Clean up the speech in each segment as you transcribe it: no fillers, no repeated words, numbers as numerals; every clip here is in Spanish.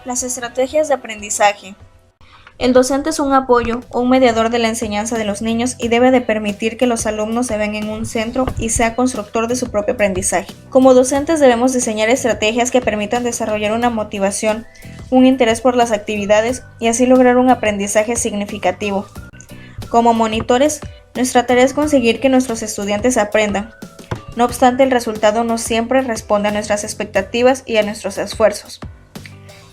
Las estrategias de aprendizaje. El docente es un apoyo o un mediador de la enseñanza de los niños y debe de permitir que los alumnos se vean en un centro y sea constructor de su propio aprendizaje. Como docentes debemos diseñar estrategias que permitan desarrollar una motivación, un interés por las actividades y así lograr un aprendizaje significativo. Como monitores, nuestra tarea es conseguir que nuestros estudiantes aprendan. No obstante, el resultado no siempre responde a nuestras expectativas y a nuestros esfuerzos.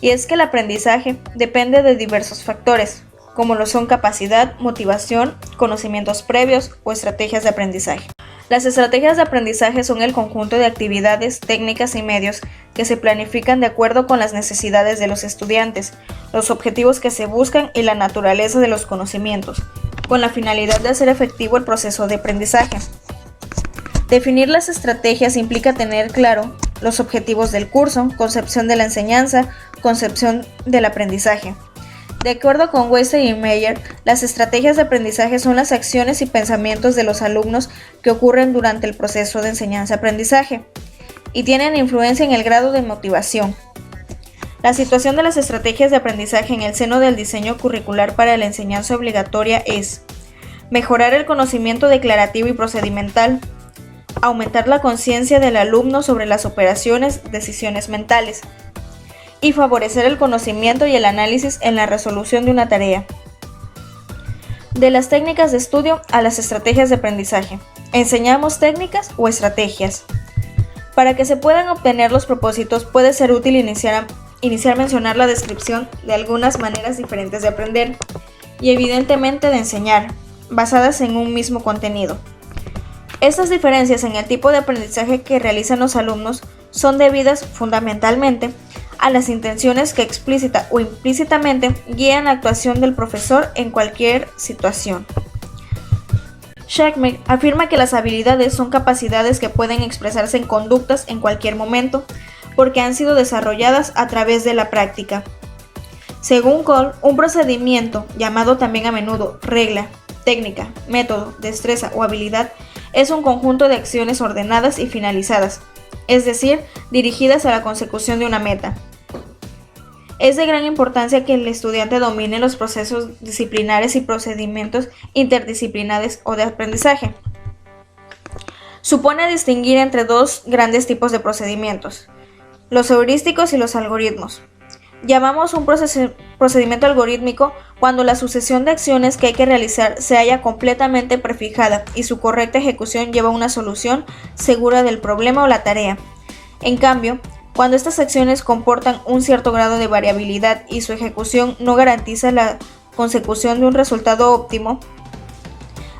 Y es que el aprendizaje depende de diversos factores, como lo son capacidad, motivación, conocimientos previos o estrategias de aprendizaje. Las estrategias de aprendizaje son el conjunto de actividades, técnicas y medios que se planifican de acuerdo con las necesidades de los estudiantes, los objetivos que se buscan y la naturaleza de los conocimientos, con la finalidad de hacer efectivo el proceso de aprendizaje. Definir las estrategias implica tener claro los objetivos del curso, concepción de la enseñanza, concepción del aprendizaje. De acuerdo con Weisse y Meyer, las estrategias de aprendizaje son las acciones y pensamientos de los alumnos que ocurren durante el proceso de enseñanza-aprendizaje y tienen influencia en el grado de motivación. La situación de las estrategias de aprendizaje en el seno del diseño curricular para la enseñanza obligatoria es mejorar el conocimiento declarativo y procedimental, aumentar la conciencia del alumno sobre las operaciones, decisiones mentales, y favorecer el conocimiento y el análisis en la resolución de una tarea. De las técnicas de estudio a las estrategias de aprendizaje. ¿Enseñamos técnicas o estrategias? Para que se puedan obtener los propósitos, puede ser útil iniciar mencionar la descripción de algunas maneras diferentes de aprender y evidentemente de enseñar, basadas en un mismo contenido. Estas diferencias en el tipo de aprendizaje que realizan los alumnos son debidas fundamentalmente a las intenciones que explícita o implícitamente guían la actuación del profesor en cualquier situación. Schmidt afirma que las habilidades son capacidades que pueden expresarse en conductas en cualquier momento porque han sido desarrolladas a través de la práctica. Según Cole, un procedimiento, llamado también a menudo regla, técnica, método, destreza o habilidad, es un conjunto de acciones ordenadas y finalizadas, es decir, dirigidas a la consecución de una meta. Es de gran importancia que el estudiante domine los procesos disciplinares y procedimientos interdisciplinares o de aprendizaje. Supone distinguir entre dos grandes tipos de procedimientos, los heurísticos y los algoritmos. Llamamos un procedimiento algorítmico cuando la sucesión de acciones que hay que realizar se halla completamente prefijada y su correcta ejecución lleva a una solución segura del problema o la tarea. En cambio, cuando estas acciones comportan un cierto grado de variabilidad y su ejecución no garantiza la consecución de un resultado óptimo,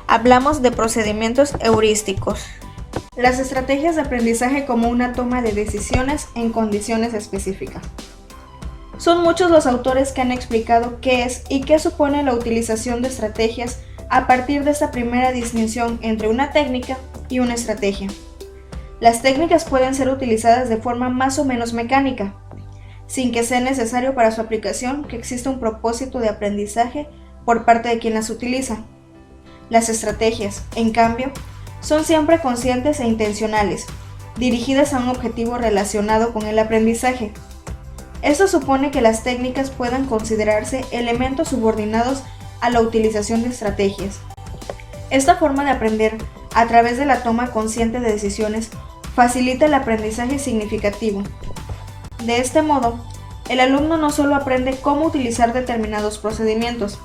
hablamos de procedimientos heurísticos. Las estrategias de aprendizaje como una toma de decisiones en condiciones específicas. Son muchos los autores que han explicado qué es y qué supone la utilización de estrategias a partir de esta primera distinción entre una técnica y una estrategia. Las técnicas pueden ser utilizadas de forma más o menos mecánica, sin que sea necesario para su aplicación que exista un propósito de aprendizaje por parte de quien las utiliza. Las estrategias, en cambio, son siempre conscientes e intencionales, dirigidas a un objetivo relacionado con el aprendizaje. Esto supone que las técnicas puedan considerarse elementos subordinados a la utilización de estrategias. Esta forma de aprender, a través de la toma consciente de decisiones, facilita el aprendizaje significativo. De este modo, el alumno no solo aprende cómo utilizar determinados procedimientos,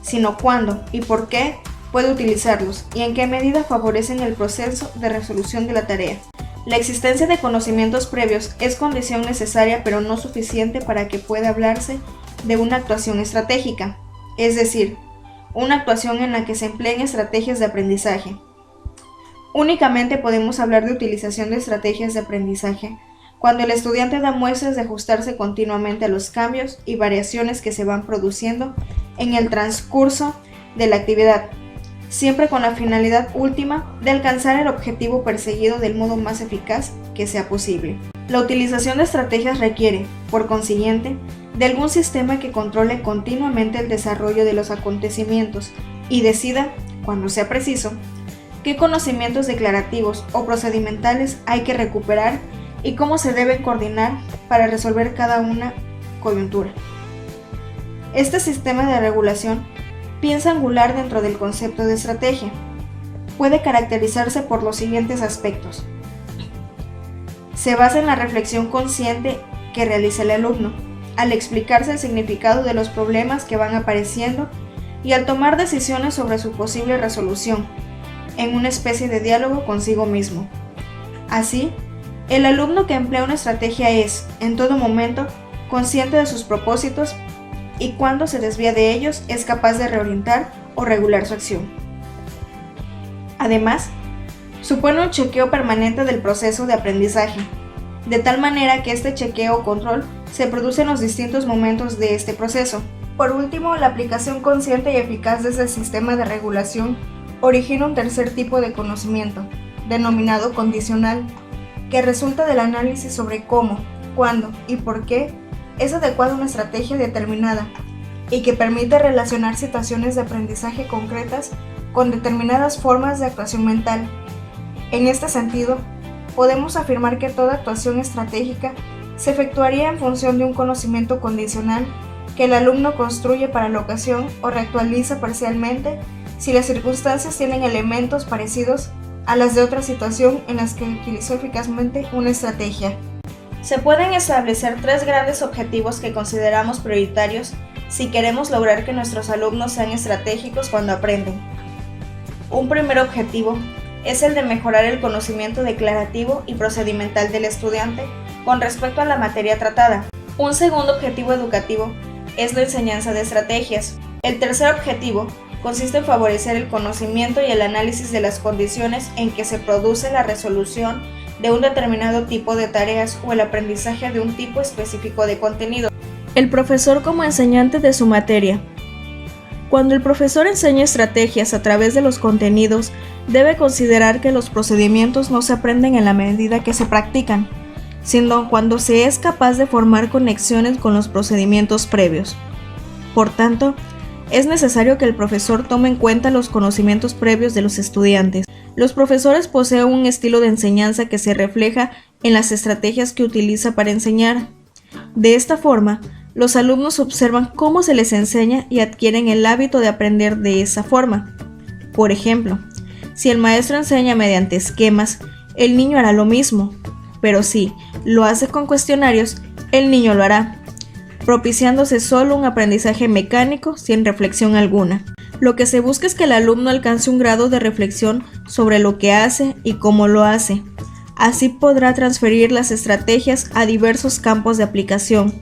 sino cuándo y por qué puede utilizarlos y en qué medida favorecen el proceso de resolución de la tarea. La existencia de conocimientos previos es condición necesaria pero no suficiente para que pueda hablarse de una actuación estratégica, es decir, una actuación en la que se empleen estrategias de aprendizaje. Únicamente podemos hablar de utilización de estrategias de aprendizaje cuando el estudiante da muestras de ajustarse continuamente a los cambios y variaciones que se van produciendo en el transcurso de la actividad, siempre con la finalidad última de alcanzar el objetivo perseguido del modo más eficaz que sea posible. La utilización de estrategias requiere, por consiguiente, de algún sistema que controle continuamente el desarrollo de los acontecimientos y decida, cuando sea preciso, qué conocimientos declarativos o procedimentales hay que recuperar y cómo se deben coordinar para resolver cada una coyuntura. Este sistema de regulación, pieza angular dentro del concepto de estrategia, puede caracterizarse por los siguientes aspectos. Se basa en la reflexión consciente que realiza el alumno, al explicarse el significado de los problemas que van apareciendo y al tomar decisiones sobre su posible resolución, en una especie de diálogo consigo mismo. Así, el alumno que emplea una estrategia es, en todo momento, consciente de sus propósitos y cuando se desvía de ellos es capaz de reorientar o regular su acción. Además, supone un chequeo permanente del proceso de aprendizaje, de tal manera que este chequeo o control se produce en los distintos momentos de este proceso. Por último, la aplicación consciente y eficaz de ese sistema de regulación origina un tercer tipo de conocimiento, denominado condicional, que resulta del análisis sobre cómo, cuándo y por qué es adecuada una estrategia determinada y que permite relacionar situaciones de aprendizaje concretas con determinadas formas de actuación mental. En este sentido, podemos afirmar que toda actuación estratégica se efectuaría en función de un conocimiento condicional que el alumno construye para la ocasión o reactualiza parcialmente si las circunstancias tienen elementos parecidos a las de otra situación en las que utilizó eficazmente una estrategia. Se pueden establecer 3 grandes objetivos que consideramos prioritarios si queremos lograr que nuestros alumnos sean estratégicos cuando aprenden. Un primer objetivo es el de mejorar el conocimiento declarativo y procedimental del estudiante con respecto a la materia tratada. Un segundo objetivo educativo es la enseñanza de estrategias. El tercer objetivo consiste en favorecer el conocimiento y el análisis de las condiciones en que se produce la resolución de un determinado tipo de tareas o el aprendizaje de un tipo específico de contenido. El profesor como enseñante de su materia. Cuando el profesor enseña estrategias a través de los contenidos, debe considerar que los procedimientos no se aprenden en la medida que se practican, sino cuando se es capaz de formar conexiones con los procedimientos previos. Por tanto, es necesario que el profesor tome en cuenta los conocimientos previos de los estudiantes. Los profesores poseen un estilo de enseñanza que se refleja en las estrategias que utiliza para enseñar. De esta forma, los alumnos observan cómo se les enseña y adquieren el hábito de aprender de esa forma. Por ejemplo, si el maestro enseña mediante esquemas, el niño hará lo mismo, pero si lo hace con cuestionarios, el niño lo hará, propiciándose solo un aprendizaje mecánico sin reflexión alguna. Lo que se busca es que el alumno alcance un grado de reflexión sobre lo que hace y cómo lo hace. Así podrá transferir las estrategias a diversos campos de aplicación.